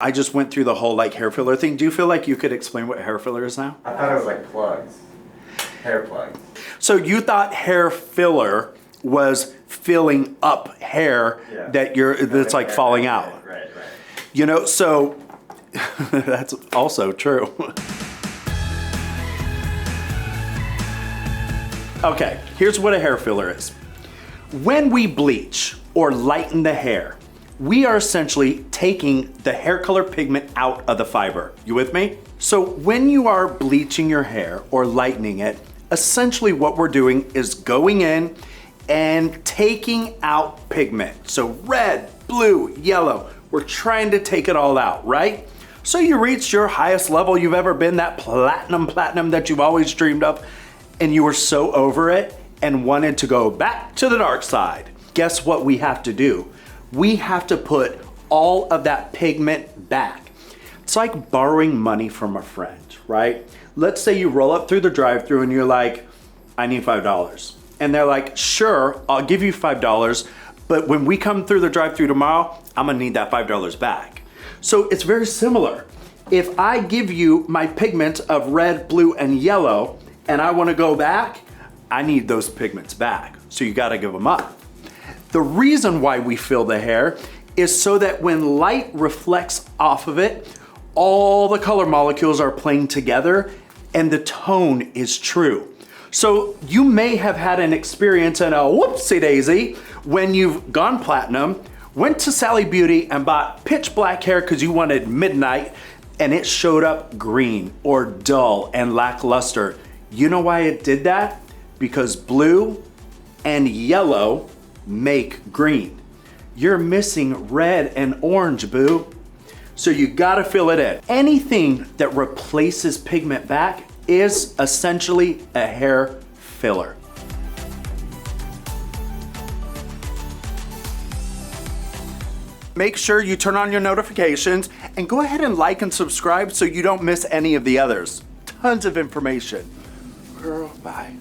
I just went through the whole like hair filler thing. Do you feel like you could explain what hair filler is now? I thought it was like plugs. Hair plugs. So you thought hair filler was filling up hair that's like falling out. Right. You know, so that's also true. Okay, here's what a hair filler is. When we bleach or lighten the hair, we are essentially taking the hair color pigment out of the fiber. You with me? So when you are bleaching your hair or lightening it, essentially what we're doing is going in and taking out pigment. So red, blue, yellow, we're trying to take it all out, right? So you reach your highest level you've ever been, that platinum that you've always dreamed of, and you were so over it and wanted to go back to the dark side. Guess what we have to do? We have to put all of that pigment back. It's like borrowing money from a friend, right? Let's say you roll up through the drive-thru and you're like, I need $5. And they're like, sure, I'll give you $5, but when we come through the drive-thru tomorrow, I'm gonna need that $5 back. So it's very similar. If I give you my pigment of red, blue, and yellow, and I wanna go back, I need those pigments back. So you gotta give them up. The reason why we fill the hair is so that when light reflects off of it, all the color molecules are playing together and the tone is true. So you may have had an experience and a whoopsie daisy when you've gone platinum, went to Sally Beauty and bought pitch black hair because you wanted midnight and it showed up green or dull and lackluster. You know why it did that? Because blue and yellow make green. You're missing red and orange, boo. So you gotta fill it in. Anything that replaces pigment back is essentially a hair filler. Make sure you turn on your notifications and go ahead and like and subscribe so you don't miss any of the others. Tons of information. Girl, bye.